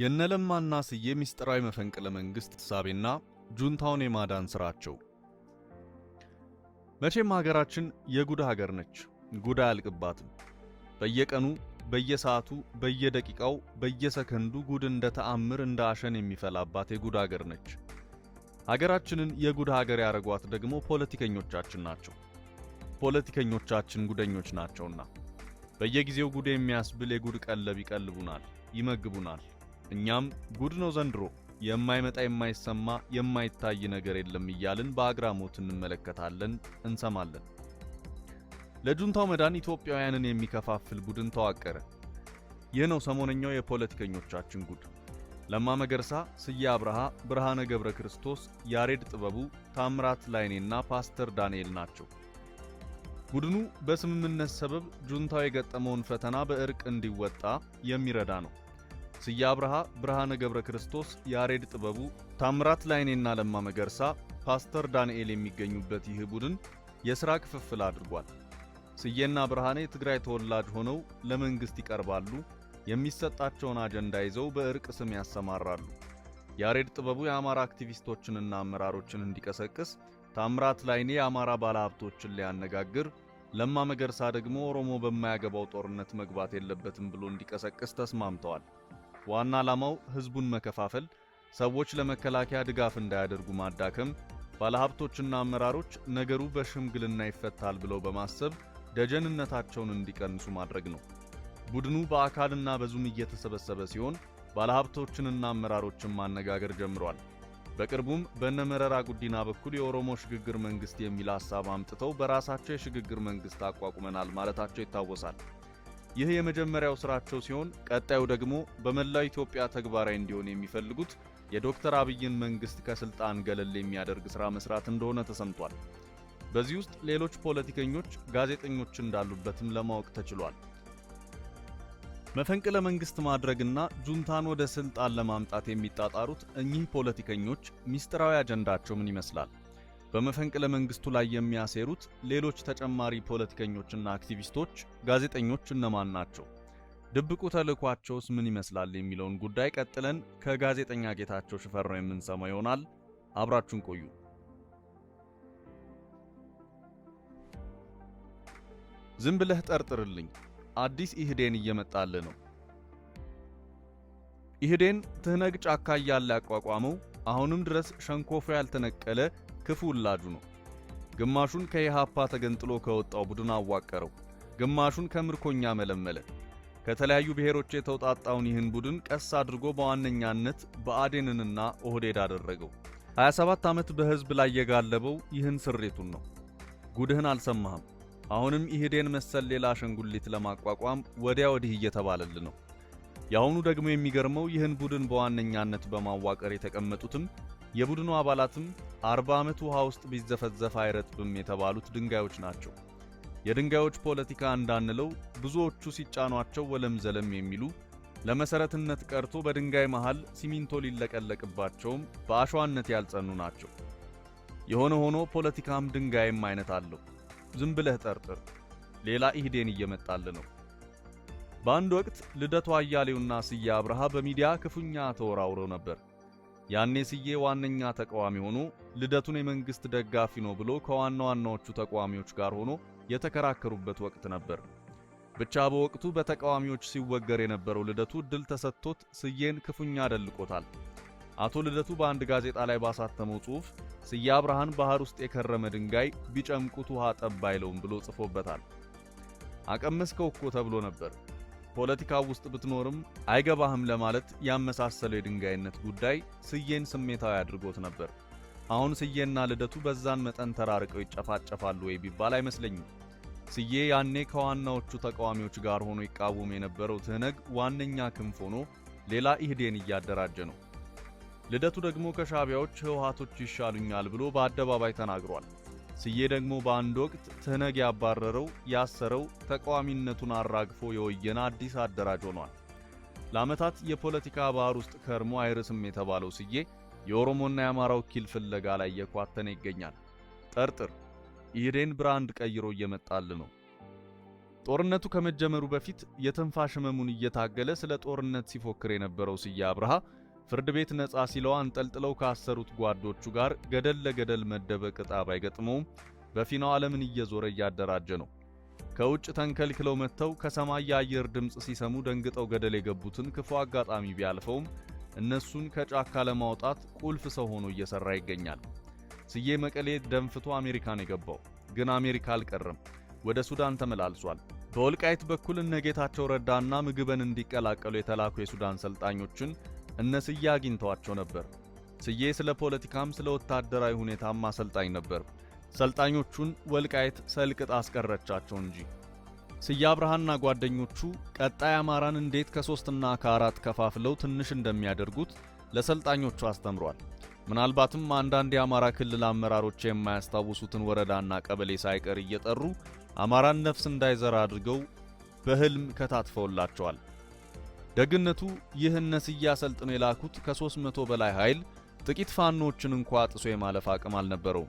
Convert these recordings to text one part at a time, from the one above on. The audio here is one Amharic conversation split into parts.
የነለማና ስዬ ሚስጥራዊ መፈንቅለ መንግስት ተሳቤና ጁንታውን የማዳን ስራቸው። መቼም ሀገራችን የጉድ ሀገር ነች። ጉድ አያልቅባትም። በየቀኑ በየሰዓቱ በየደቂቃው በየሰከንዱ ጉድ እንደ ተአምር እንደ አሸን የሚፈላባት የጉድ ሀገር ነች። ሀገራችንን የጉድ ሀገር ያረጓት ደግሞ ፖለቲከኞቻችን ናቸው። ፖለቲከኞቻችን ጉደኞች ናቸውና በየጊዜው ጉድ የሚያስብል የጉድ ቀለብ ይቀልቡናል፣ ይመግቡናል። እኛም ጉድ ነው ዘንድሮ፣ የማይመጣ የማይሰማ የማይታይ ነገር የለም እያልን በአግራሞት እንመለከታለን፣ እንሰማለን። ለጁንታው መዳን ኢትዮጵያውያንን የሚከፋፍል ቡድን ተዋቀረ። ይህ ነው ሰሞነኛው የፖለቲከኞቻችን ጉድ። ለማ መገርሳ፣ ስዬ አብርሃ፣ ብርሃነ ገብረ ክርስቶስ፣ ያሬድ ጥበቡ፣ ታምራት ላይኔና ፓስተር ዳንኤል ናቸው። ቡድኑ በስምምነት ሰበብ ጁንታው የገጠመውን ፈተና በእርቅ እንዲወጣ የሚረዳ ነው። ስዬ አብርሃ፣ ብርሃነ ገብረ ክርስቶስ፣ ያሬድ ጥበቡ፣ ታምራት ላይኔና ለማ መገርሳ፣ ፓስተር ዳንኤል የሚገኙበት ይህ ቡድን የሥራ ክፍፍል አድርጓል። ስዬና ብርሃኔ የትግራይ ተወላጅ ሆነው ለመንግስት ይቀርባሉ። የሚሰጣቸውን አጀንዳ ይዘው በእርቅ ስም ያሰማራሉ። ያሬድ ጥበቡ የአማራ አክቲቪስቶችንና አመራሮችን እንዲቀሰቅስ፣ ታምራት ላይኔ የአማራ ባለሀብቶችን ሊያነጋግር፣ ለማ መገርሳ ደግሞ ኦሮሞ በማያገባው ጦርነት መግባት የለበትም ብሎ እንዲቀሰቅስ ተስማምተዋል። ዋና ዓላማው ህዝቡን መከፋፈል፣ ሰዎች ለመከላከያ ድጋፍ እንዳያደርጉ ማዳከም፣ ባለሀብቶችና አመራሮች ነገሩ በሽምግልና ይፈታል ብለው በማሰብ ደጀንነታቸውን እንዲቀንሱ ማድረግ ነው። ቡድኑ በአካልና በዙም እየተሰበሰበ ሲሆን ባለሀብቶችንና አመራሮችን ማነጋገር ጀምሯል። በቅርቡም በነመረራ ጉዲና በኩል የኦሮሞ ሽግግር መንግስት የሚል ሐሳብ አምጥተው በራሳቸው የሽግግር መንግስት አቋቁመናል ማለታቸው ይታወሳል። ይህ የመጀመሪያው ስራቸው ሲሆን ቀጣዩ ደግሞ በመላው ኢትዮጵያ ተግባራዊ እንዲሆን የሚፈልጉት የዶክተር አብይን መንግስት ከስልጣን ገለል የሚያደርግ ሥራ መስራት እንደሆነ ተሰምቷል። በዚህ ውስጥ ሌሎች ፖለቲከኞች፣ ጋዜጠኞች እንዳሉበትም ለማወቅ ተችሏል። መፈንቅለ መንግስት ማድረግና ጁንታን ወደ ስልጣን ለማምጣት የሚጣጣሩት እኚህ ፖለቲከኞች ሚስጥራዊ አጀንዳቸው ምን ይመስላል? በመፈንቅለ መንግስቱ ላይ የሚያሴሩት ሌሎች ተጨማሪ ፖለቲከኞችና አክቲቪስቶች፣ ጋዜጠኞች እነማን ናቸው? ድብቁ ተልዕኳቸውስ ምን ይመስላል የሚለውን ጉዳይ ቀጥለን ከጋዜጠኛ ጌታቸው ሽፈራው የምንሰማው ይሆናል። አብራችሁን ቆዩ። ዝም ብለህ ጠርጥርልኝ፣ አዲስ ኢህዴን እየመጣልህ ነው። ኢህዴን ትህነግ ጫካ እያለ ያቋቋመው አሁንም ድረስ ሸንኮፎ ያልተነቀለ ክፉ ውላጁ ነው። ግማሹን ከኢሃፓ ተገንጥሎ ከወጣው ቡድን አዋቀረው፣ ግማሹን ከምርኮኛ መለመለ። ከተለያዩ ብሔሮች የተውጣጣውን ይህን ቡድን ቀስ አድርጎ በዋነኛነት ብአዴንንና ኦህዴድ አደረገው። 27 ዓመት በህዝብ ላይ የጋለበው ይህን ስሬቱን ነው። ጉድህን አልሰማህም። አሁንም ኢህዴን መሰል ሌላ አሸንጉሊት ለማቋቋም ወዲያ ወዲህ እየተባለል ነው። ያሁኑ ደግሞ የሚገርመው ይህን ቡድን በዋነኛነት በማዋቀር የተቀመጡትም የቡድኑ አባላትም 40 ዓመት ውሃ ውስጥ ቢዘፈዘፍ አይረጥብም የተባሉት ድንጋዮች ናቸው። የድንጋዮች ፖለቲካ እንዳንለው ብዙዎቹ ሲጫኗቸው ወለም ዘለም የሚሉ ለመሰረትነት ቀርቶ በድንጋይ መሃል ሲሚንቶ ሊለቀለቅባቸውም በአሸዋነት ያልጸኑ ናቸው። የሆነ ሆኖ ፖለቲካም ድንጋይም አይነት አለው። ዝም ብለህ ጠርጥር፣ ሌላ ኢህዴን እየመጣል ነው። በአንድ ወቅት ልደቱ አያሌውና ስዬ አብርሃ በሚዲያ ክፉኛ ተወራውረው ነበር። ያኔ ስዬ ዋነኛ ተቃዋሚ ሆኖ ልደቱን የመንግስት ደጋፊ ነው ብሎ ከዋና ዋናዎቹ ተቃዋሚዎች ጋር ሆኖ የተከራከሩበት ወቅት ነበር። ብቻ በወቅቱ በተቃዋሚዎች ሲወገር የነበረው ልደቱ ድል ተሰጥቶት ስዬን ክፉኛ ደልቆታል። አቶ ልደቱ በአንድ ጋዜጣ ላይ ባሳተመው ጽሑፍ ስዬ አብርሃን ባህር ውስጥ የከረመ ድንጋይ ቢጨምቁት ውሃ ጠብ አይለውም ብሎ ጽፎበታል። አቀመስከው እኮ ተብሎ ነበር። ፖለቲካው ውስጥ ብትኖርም አይገባህም ለማለት ያመሳሰለው የድንጋይነት ጉዳይ ስዬን ስሜታዊ አድርጎት ነበር። አሁን ስዬና ልደቱ በዛን መጠን ተራርቀው ይጨፋጨፋሉ ወይ ቢባል አይመስለኝም። ስዬ ያኔ ከዋናዎቹ ተቃዋሚዎች ጋር ሆኖ ይቃወም የነበረው ትህነግ ዋነኛ ክንፍ ሆኖ ሌላ ኢህዴን እያደራጀ ነው። ልደቱ ደግሞ ከሻዕቢያዎች ህወሓቶች ይሻሉኛል ብሎ በአደባባይ ተናግሯል። ስዬ ደግሞ በአንድ ወቅት ትህነግ ያባረረው ያሰረው ተቃዋሚነቱን አራግፎ የወየነ አዲስ አደራጅ ሆኗል። ለዓመታት የፖለቲካ ባህር ውስጥ ከርሞ አይርስም የተባለው ስዬ የኦሮሞና የአማራ ወኪል ፍለጋ ላይ እየኳተነ ይገኛል። ጠርጥር፣ ኢህዴን ብራንድ ቀይሮ እየመጣል ነው። ጦርነቱ ከመጀመሩ በፊት የትንፋሽ ህመሙን እየታገለ ስለ ጦርነት ሲፎክር የነበረው ስዬ አብርሃ ፍርድ ቤት ነጻ ሲለው አንጠልጥለው ካሰሩት ጓዶቹ ጋር ገደል ለገደል መደበቅ ዕጣ ባይገጥመውም በፊናው ዓለምን እየዞረ እያደራጀ ነው። ከውጭ ተንከልክለው መጥተው ከሰማይ የአየር ድምፅ ሲሰሙ ደንግጠው ገደል የገቡትን ክፉ አጋጣሚ ቢያልፈውም እነሱን ከጫካ ለማውጣት ቁልፍ ሰው ሆኖ እየሰራ ይገኛል። ስዬ መቀሌ ደንፍቶ አሜሪካን የገባው ግን አሜሪካ አልቀረም፣ ወደ ሱዳን ተመላልሷል። በወልቃይት በኩል እነ ጌታቸው ረዳና ምግበን እንዲቀላቀሉ የተላኩ የሱዳን ሰልጣኞችን እነ ስዬ አግኝተዋቸው ነበር። ስዬ ስለ ፖለቲካም ስለ ወታደራዊ ሁኔታም አሰልጣኝ ነበር። ሰልጣኞቹን ወልቃይት ሰልቅጥ አስቀረቻቸው እንጂ። ስዬ አብርሃና ጓደኞቹ ቀጣይ አማራን እንዴት ከ3 እና ከ4 ከፋፍለው ትንሽ እንደሚያደርጉት ለሰልጣኞቹ አስተምሯል። ምናልባትም አንዳንድ የአማራ ክልል አመራሮች የማያስታውሱትን ወረዳና ቀበሌ ሳይቀር እየጠሩ አማራን ነፍስ እንዳይዘራ አድርገው በህልም ከታትፈውላቸዋል። ደግነቱ ይህ እነ ስዬ አሰልጥነው የላኩት ከ300 በላይ ኃይል ጥቂት ፋኖችን እንኳ ጥሶ የማለፍ አቅም አልነበረው።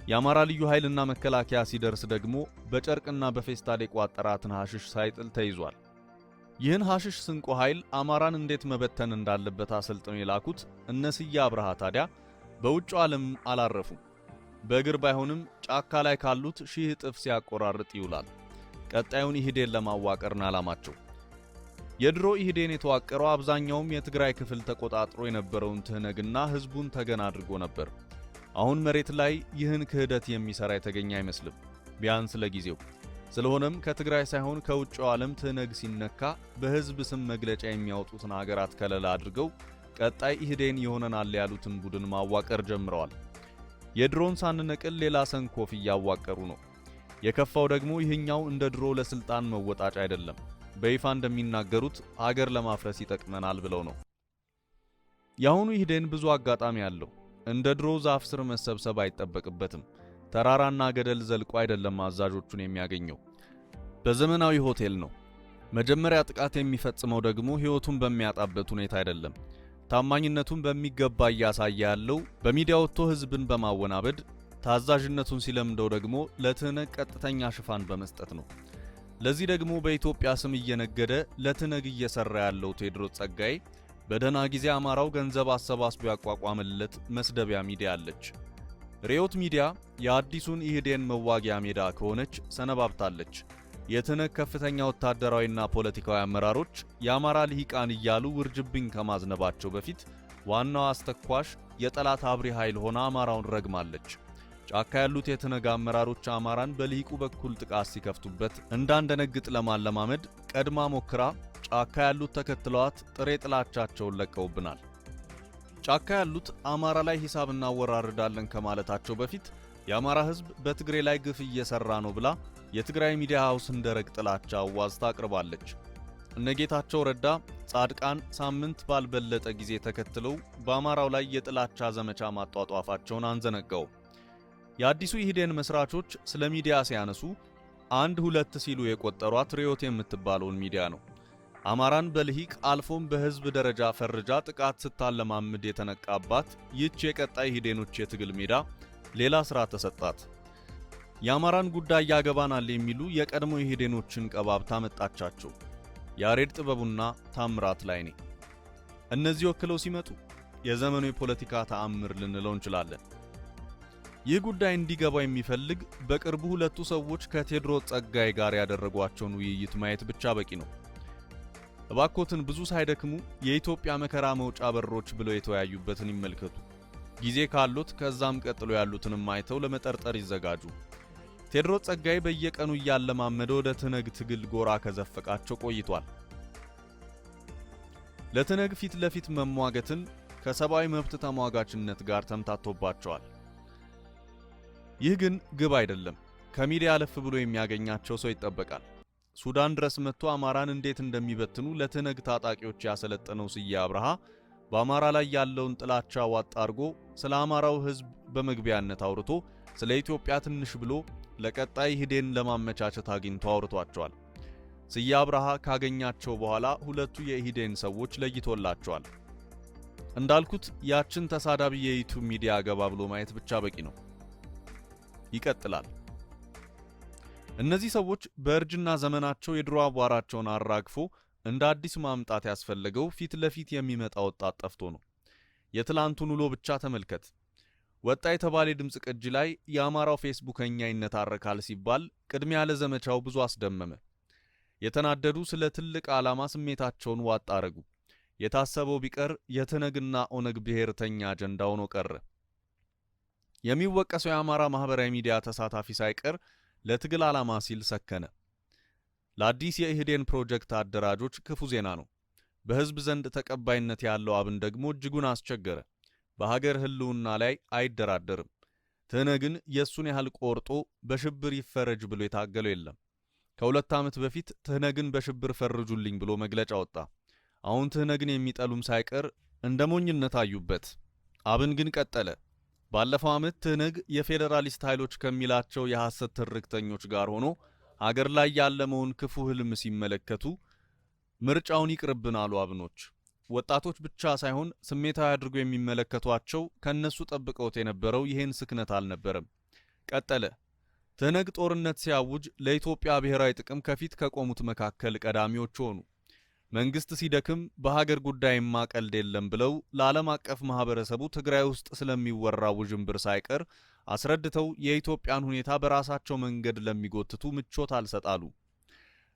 የአማራ ልዩ ኃይልና መከላከያ ሲደርስ ደግሞ በጨርቅና በፌስታል የቋጠራትን ሐሽሽ ሳይጥል ተይዟል። ይህን ሐሽሽ ስንቆ ኃይል አማራን እንዴት መበተን እንዳለበት አሰልጥነው የላኩት እነ ስዬ አብርሃ ታዲያ በውጭው ዓለም አላረፉም። በእግር ባይሆንም ጫካ ላይ ካሉት 1000 እጥፍ ሲያቆራርጥ ይውላል። ቀጣዩን ኢህዴን ለማዋቀርና ዓላማቸው የድሮ ኢህዴን የተዋቀረው አብዛኛውም የትግራይ ክፍል ተቆጣጥሮ የነበረውን ትህነግና ህዝቡን ተገን አድርጎ ነበር። አሁን መሬት ላይ ይህን ክህደት የሚሰራ የተገኘ አይመስልም፣ ቢያንስ ለጊዜው። ስለሆነም ከትግራይ ሳይሆን ከውጭው ዓለም ትህነግ ሲነካ በህዝብ ስም መግለጫ የሚያወጡትን ሀገራት ከለላ አድርገው ቀጣይ ኢህዴን ይሆነናል ያሉትን ቡድን ማዋቀር ጀምረዋል። የድሮን ሳንነቅል ሌላ ሰንኮፍ እያዋቀሩ ነው። የከፋው ደግሞ ይህኛው እንደ ድሮ ለስልጣን መወጣጫ አይደለም። በይፋ እንደሚናገሩት ሀገር ለማፍረስ ይጠቅመናል ብለው ነው። የአሁኑ ኢህዴን ብዙ አጋጣሚ አለው። እንደ ድሮ ዛፍ ስር መሰብሰብ አይጠበቅበትም። ተራራና ገደል ዘልቆ አይደለም አዛዦቹን የሚያገኘው፣ በዘመናዊ ሆቴል ነው። መጀመሪያ ጥቃት የሚፈጽመው ደግሞ ህይወቱን በሚያጣበት ሁኔታ አይደለም። ታማኝነቱን በሚገባ እያሳየ ያለው በሚዲያ ወጥቶ ህዝብን በማወናበድ ታዛዥነቱን ሲለምደው ደግሞ ለትህነግ ቀጥተኛ ሽፋን በመስጠት ነው። ለዚህ ደግሞ በኢትዮጵያ ስም እየነገደ ለትህነግ እየሰራ ያለው ቴዎድሮስ ጸጋዬ በደህና ጊዜ አማራው ገንዘብ አሰባስቦ ያቋቋመለት መስደቢያ ሚዲያ አለች። ሪዮት ሚዲያ የአዲሱን ኢህዴን መዋጊያ ሜዳ ከሆነች ሰነባብታለች። የትህነግ ከፍተኛ ወታደራዊና ፖለቲካዊ አመራሮች የአማራ ልሂቃን እያሉ ውርጅብኝ ከማዝነባቸው በፊት ዋናው አስተኳሽ የጠላት አብሪ ኃይል ሆና አማራውን ረግማለች። ጫካ ያሉት የትህነግ አመራሮች አማራን በልሂቁ በኩል ጥቃት ሲከፍቱበት እንዳንደነግጥ ለማለማመድ ቀድማ ሞክራ ጫካ ያሉት ተከትለዋት ጥሬ ጥላቻቸውን ለቀውብናል። ጫካ ያሉት አማራ ላይ ሂሳብ እናወራርዳለን ከማለታቸው በፊት የአማራ ህዝብ በትግሬ ላይ ግፍ እየሰራ ነው ብላ የትግራይ ሚዲያ ሃውስ እንደረግ ጥላቻ አዋዝታ አቅርባለች። እነ ጌታቸው ረዳ ጻድቃን ሳምንት ባልበለጠ ጊዜ ተከትለው በአማራው ላይ የጥላቻ ዘመቻ ማጧጧፋቸውን አንዘነጋው። የአዲሱ ኢህዴን መስራቾች ስለ ሚዲያ ሲያነሱ 1-2 ሲሉ የቆጠሯት ሪዮት የምትባለውን ሚዲያ ነው። አማራን በልሂቅ አልፎም በህዝብ ደረጃ ፈርጃ ጥቃት ስታለማምድ የተነቃባት ይህች የቀጣይ ኢህዴኖች የትግል ሜዳ ሌላ ስራ ተሰጣት። የአማራን ጉዳይ ያገባናል የሚሉ የቀድሞ ኢህዴኖችን ቀባብታ መጣቻቸው። ያሬድ ጥበቡና ታምራት ላይኔ እነዚህ ወክለው ሲመጡ የዘመኑ የፖለቲካ ተአምር ልንለው እንችላለን። ይህ ጉዳይ እንዲገባው የሚፈልግ በቅርቡ ሁለቱ ሰዎች ከቴዎድሮስ ጸጋዬ ጋር ያደረጓቸውን ውይይት ማየት ብቻ በቂ ነው። እባኮትን ብዙ ሳይደክሙ የኢትዮጵያ መከራ መውጫ በሮች ብለው የተወያዩበትን ይመልከቱ። ጊዜ ካሉት ከዛም ቀጥሎ ያሉትንም አይተው ለመጠርጠር ይዘጋጁ። ቴዎድሮስ ጸጋዬ በየቀኑ እያለማመደ ወደ ትህነግ ትግል ጎራ ከዘፈቃቸው ቆይቷል። ለትህነግ ፊት ለፊት መሟገትን ከሰብአዊ መብት ተሟጋችነት ጋር ተምታቶባቸዋል። ይህ ግን ግብ አይደለም። ከሚዲያ አለፍ ብሎ የሚያገኛቸው ሰው ይጠበቃል። ሱዳን ድረስ መጥቶ አማራን እንዴት እንደሚበትኑ ለትህነግ ታጣቂዎች ያሰለጠነው ስዬ አብርሃ በአማራ ላይ ያለውን ጥላቻ ዋጥ አድርጎ ስለ አማራው ህዝብ በመግቢያነት አውርቶ ስለ ኢትዮጵያ ትንሽ ብሎ ለቀጣይ ኢህዴን ለማመቻቸት አግኝቶ አውርቷቸዋል። ስዬ አብርሃ ካገኛቸው በኋላ ሁለቱ የኢህዴን ሰዎች ለይቶላቸዋል። እንዳልኩት ያችን ተሳዳቢ የዩቲዩብ ሚዲያ ገባ ብሎ ማየት ብቻ በቂ ነው። ይቀጥላል። እነዚህ ሰዎች በእርጅና ዘመናቸው የድሮ አቧራቸውን አራግፎ እንደ አዲስ ማምጣት ያስፈለገው ፊት ለፊት የሚመጣ ወጣት ጠፍቶ ነው። የትላንቱን ውሎ ብቻ ተመልከት። ወጣ የተባለ ድምጽ ቅጂ ላይ የአማራው ፌስቡከኛ ይነታረካል ሲባል ቅድሚያ ለዘመቻው ብዙ አስደመመ። የተናደዱ ስለ ትልቅ ዓላማ ስሜታቸውን ዋጥ አረጉ። የታሰበው ቢቀር የትነግና ኦነግ ብሔርተኛ አጀንዳ ሆኖ ቀረ። የሚወቀሰው የአማራ ማህበራዊ ሚዲያ ተሳታፊ ሳይቀር ለትግል ዓላማ ሲል ሰከነ። ለአዲስ የኢህዴን ፕሮጀክት አደራጆች ክፉ ዜና ነው። በህዝብ ዘንድ ተቀባይነት ያለው አብን ደግሞ እጅጉን አስቸገረ። በሀገር ህልውና ላይ አይደራደርም። ትነግን የሱን ያህል ቆርጦ በሽብር ይፈረጅ ብሎ የታገለው የለም። ከ2 ዓመት በፊት ትነግን በሽብር ፈርጁልኝ ብሎ መግለጫ ወጣ። አሁን ትነግን የሚጠሉም ሳይቀር እንደ ሞኝነት አዩበት። አብን ግን ቀጠለ። ባለፈው ዓመት ትነግ የፌዴራሊስት ኃይሎች ከሚላቸው የሐሰት ትርክተኞች ጋር ሆኖ ሀገር ላይ ያለመውን ክፉ ህልም ሲመለከቱ ምርጫውን ይቅርብን አሉ አብኖች። ወጣቶች ብቻ ሳይሆን ስሜታዊ አድርገው የሚመለከቷቸው ከነሱ ጠብቀውት የነበረው ይሄን ስክነት አልነበረም። ቀጠለ። ትነግ ጦርነት ሲያውጅ ለኢትዮጵያ ብሔራዊ ጥቅም ከፊት ከቆሙት መካከል ቀዳሚዎች ሆኑ። መንግስት ሲደክም በሀገር ጉዳይማ ቀልድ የለም ብለው ለዓለም አቀፍ ማህበረሰቡ ትግራይ ውስጥ ስለሚወራው ውዥንብር ሳይቀር አስረድተው የኢትዮጵያን ሁኔታ በራሳቸው መንገድ ለሚጎትቱ ምቾት አልሰጣሉ።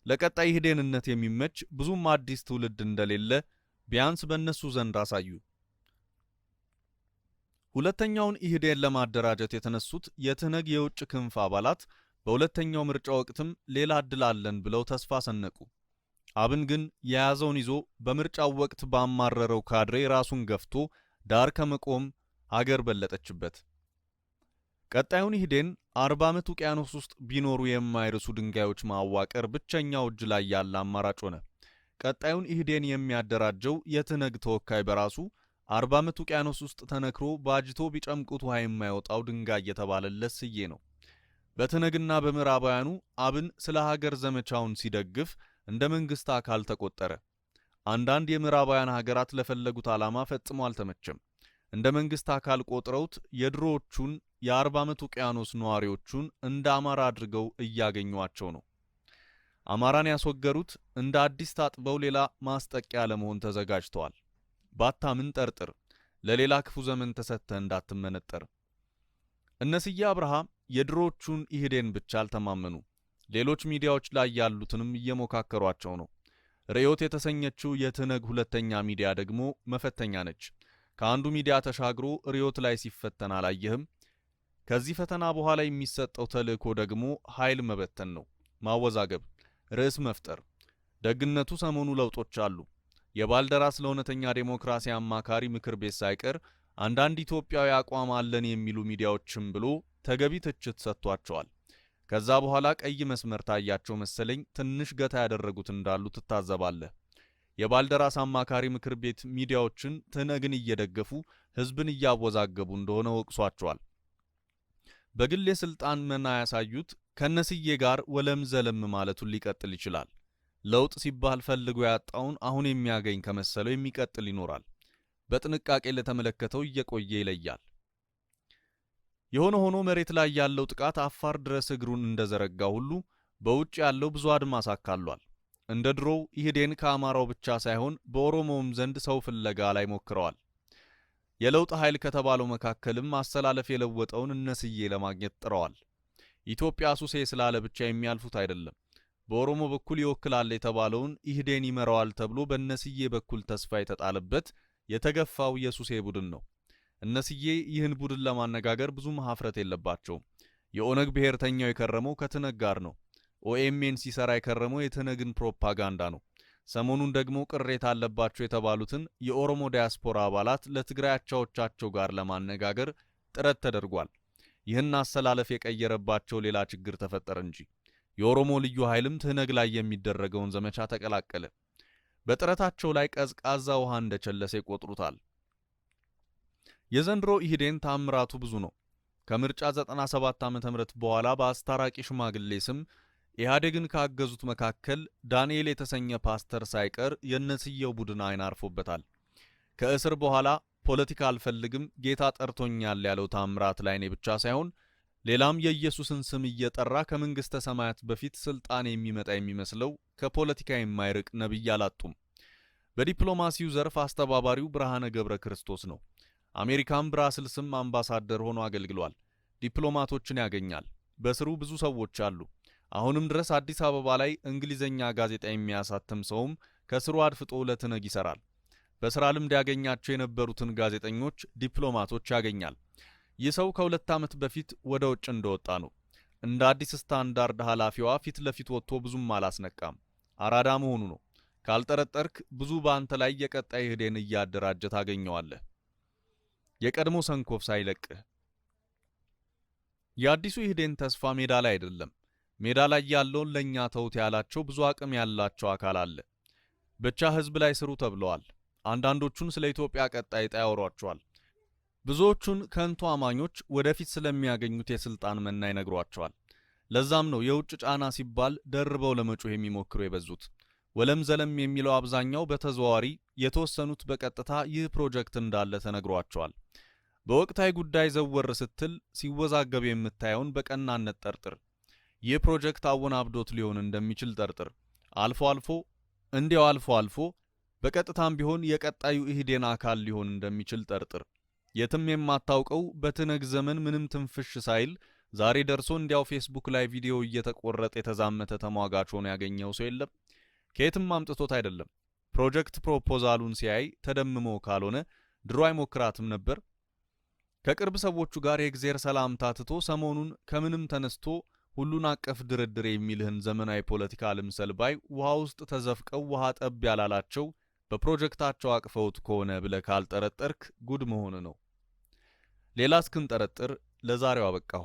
ለቀጣይ ኢህዴንነት የሚመች ብዙም አዲስ ትውልድ እንደሌለ ቢያንስ በእነሱ ዘንድ አሳዩ። ሁለተኛውን ኢህዴን ለማደራጀት የተነሱት የትነግ የውጭ ክንፍ አባላት በሁለተኛው ምርጫ ወቅትም ሌላ እድል አለን ብለው ተስፋ ሰነቁ። አብን ግን የያዘውን ይዞ በምርጫው ወቅት ባማረረው ካድሬ ራሱን ገፍቶ ዳር ከመቆም ሀገር በለጠችበት። ቀጣዩን ኢህዴን 40 ዓመት ውቅያኖስ ውስጥ ቢኖሩ የማይርሱ ድንጋዮች ማዋቀር ብቸኛው እጅ ላይ ያለ አማራጭ ሆነ። ቀጣዩን ኢህዴን የሚያደራጀው የትነግ ተወካይ በራሱ 40 ዓመት ውቅያኖስ ውስጥ ተነክሮ ባጅቶ ቢጨምቁት ውሃ የማይወጣው ድንጋይ የተባለለት ስዬ ነው። በትነግና በምዕራባውያኑ አብን ስለ ሀገር ዘመቻውን ሲደግፍ እንደ መንግስት አካል ተቆጠረ። አንዳንድ የምዕራባውያን ሀገራት ለፈለጉት ዓላማ ፈጽሞ አልተመቸም። እንደ መንግስት አካል ቆጥረውት የድሮዎቹን የ40 ዓመት ውቅያኖስ ነዋሪዎቹን እንደ አማራ አድርገው እያገኟቸው ነው። አማራን ያስወገሩት እንደ አዲስ ታጥበው ሌላ ማስጠቂያ ለመሆን ተዘጋጅተዋል። ባታምን ጠርጥር፣ ለሌላ ክፉ ዘመን ተሰጥተህ እንዳትመነጠር። እነስዬ አብርሃ የድሮዎቹን ኢህዴን ብቻ አልተማመኑ። ሌሎች ሚዲያዎች ላይ ያሉትንም እየሞካከሯቸው ነው። ርዕዮት የተሰኘችው የትነግ ሁለተኛ ሚዲያ ደግሞ መፈተኛ ነች። ከአንዱ ሚዲያ ተሻግሮ ርዕዮት ላይ ሲፈተን አላየህም? ከዚህ ፈተና በኋላ የሚሰጠው ተልእኮ ደግሞ ኃይል መበተን ነው፣ ማወዛገብ፣ ርዕስ መፍጠር። ደግነቱ ሰሞኑ ለውጦች አሉ። የባልደራስ ለእውነተኛ ዴሞክራሲ አማካሪ ምክር ቤት ሳይቀር አንዳንድ ኢትዮጵያዊ አቋም አለን የሚሉ ሚዲያዎችም ብሎ ተገቢ ትችት ሰጥቷቸዋል። ከዛ በኋላ ቀይ መስመር ታያቸው መሰለኝ ትንሽ ገታ ያደረጉት እንዳሉ ትታዘባለህ። የባልደራስ አማካሪ ምክር ቤት ሚዲያዎችን ትነግን እየደገፉ ህዝብን እያወዛገቡ እንደሆነ ወቅሷቸዋል። በግል የስልጣን መና ያሳዩት ከነስዬ ጋር ወለም ዘለም ማለቱን ሊቀጥል ይችላል። ለውጥ ሲባል ፈልጎ ያጣውን አሁን የሚያገኝ ከመሰለው የሚቀጥል ይኖራል። በጥንቃቄ ለተመለከተው እየቆየ ይለያል። የሆነ ሆኖ መሬት ላይ ያለው ጥቃት አፋር ድረስ እግሩን እንደዘረጋ ሁሉ በውጭ ያለው ብዙ አድማስ አካሏል። እንደ ድሮው ኢህዴን ከአማራው ብቻ ሳይሆን በኦሮሞውም ዘንድ ሰው ፍለጋ ላይ ሞክረዋል። የለውጥ ኃይል ከተባለው መካከልም አሰላለፍ የለወጠውን እነስዬ ለማግኘት ጥረዋል። ኢትዮጵያ ሱሴ ስላለ ብቻ የሚያልፉት አይደለም። በኦሮሞ በኩል ይወክላል የተባለውን ኢህዴን ይመራዋል ተብሎ በእነስዬ በኩል ተስፋ የተጣለበት የተገፋው የሱሴ ቡድን ነው። እነስዬ ይህን ቡድን ለማነጋገር ብዙ ማፍረት የለባቸውም። የኦነግ ብሔርተኛው የከረመው ከትነግ ጋር ነው። ኦኤምኤን ሲሰራ የከረመው የትነግን ፕሮፓጋንዳ ነው። ሰሞኑን ደግሞ ቅሬታ አለባቸው የተባሉትን የኦሮሞ ዲያስፖራ አባላት ለትግራይ አቻዎቻቸው ጋር ለማነጋገር ጥረት ተደርጓል። ይህን አሰላለፍ የቀየረባቸው ሌላ ችግር ተፈጠረ እንጂ የኦሮሞ ልዩ ኃይልም ትነግ ላይ የሚደረገውን ዘመቻ ተቀላቀለ። በጥረታቸው ላይ ቀዝቃዛ ውሃ እንደቸለሰ ይቆጥሩታል። የዘንድሮ ኢህዴን ታምራቱ ብዙ ነው። ከምርጫ 97 ዓመተ ምህረት በኋላ በአስታራቂ ሽማግሌ ስም ኢህአዴግን ካገዙት መካከል ዳንኤል የተሰኘ ፓስተር ሳይቀር የነስየው ቡድን አይን አርፎበታል። ከእስር በኋላ ፖለቲካ አልፈልግም ጌታ ጠርቶኛል ያለው ታምራት ላይኔ ብቻ ሳይሆን ሌላም የኢየሱስን ስም እየጠራ ከመንግሥተ ሰማያት በፊት ስልጣን የሚመጣ የሚመስለው ከፖለቲካ የማይርቅ ነቢይ አላጡም። በዲፕሎማሲው ዘርፍ አስተባባሪው ብርሃነ ገብረ ክርስቶስ ነው። አሜሪካም ብራስልስም አምባሳደር ሆኖ አገልግሏል። ዲፕሎማቶችን ያገኛል። በስሩ ብዙ ሰዎች አሉ። አሁንም ድረስ አዲስ አበባ ላይ እንግሊዘኛ ጋዜጣ የሚያሳትም ሰውም ከስሩ አድፍጦ ለትነግ ይሰራል። በስራ ልምድ ያገኛቸው የነበሩትን ጋዜጠኞች ዲፕሎማቶች ያገኛል። ይህ ሰው ከ2 ዓመት በፊት ወደ ውጭ እንደወጣ ነው። እንደ አዲስ ስታንዳርድ ኃላፊዋ ፊት ለፊት ወጥቶ ብዙም አላስነቃም። አራዳ መሆኑ ነው። ካልጠረጠርክ ብዙ በአንተ ላይ የቀጣይ ህዴን እያደራጀ ታገኘዋለህ። የቀድሞ ሰንኮፍ ሳይለቅህ። የአዲሱ ህዴን ተስፋ ሜዳ ላይ አይደለም። ሜዳ ላይ ያለውን ለኛ ተውት ያላቸው ብዙ አቅም ያላቸው አካል አለ። ብቻ ህዝብ ላይ ስሩ ተብለዋል። አንዳንዶቹን ስለ ኢትዮጵያ ቀጣይ ዕጣ ያወሯቸዋል። ብዙዎቹን ከንቱ አማኞች ወደፊት ስለሚያገኙት የስልጣን መና ይነግሯቸዋል። ለዛም ነው የውጭ ጫና ሲባል ደርበው ለመጮህ የሚሞክሩ የበዙት። ወለም ዘለም የሚለው አብዛኛው በተዘዋዋሪ የተወሰኑት በቀጥታ ይህ ፕሮጀክት እንዳለ ተነግሯቸዋል። በወቅታዊ ጉዳይ ዘወር ስትል ሲወዛገብ የምታየውን በቀናነት ጠርጥር። ይህ ፕሮጀክት አወናብዶት ሊሆን እንደሚችል ጠርጥር። አልፎ አልፎ በቀጥታም ቢሆን የቀጣዩ ኢህዴን አካል ሊሆን እንደሚችል ጠርጥር። የትም የማታውቀው በትነግ ዘመን ምንም ትንፍሽ ሳይል ዛሬ ደርሶ እንዲያው ፌስቡክ ላይ ቪዲዮ እየተቆረጠ የተዛመተ ተሟጋች ሆኖ ያገኘው ሰው የለም። ከየትም አምጥቶት አይደለም። ፕሮጀክት ፕሮፖዛሉን ሲያይ ተደምሞ ካልሆነ ድሮ አይሞክራትም ነበር። ከቅርብ ሰዎቹ ጋር የእግዚአብሔር ሰላምታ ትቶ ሰሞኑን ከምንም ተነስቶ ሁሉን አቀፍ ድርድር የሚልህን ዘመናዊ ፖለቲካ ልምሰል ባይ ውሃ ውስጥ ተዘፍቀው ውሃ ጠብ ያላላቸው በፕሮጀክታቸው አቅፈውት ከሆነ ብለህ ካልጠረጠርክ ጉድ መሆን ነው። ሌላ እስክንጠረጥር ለዛሬው አበቃሁ።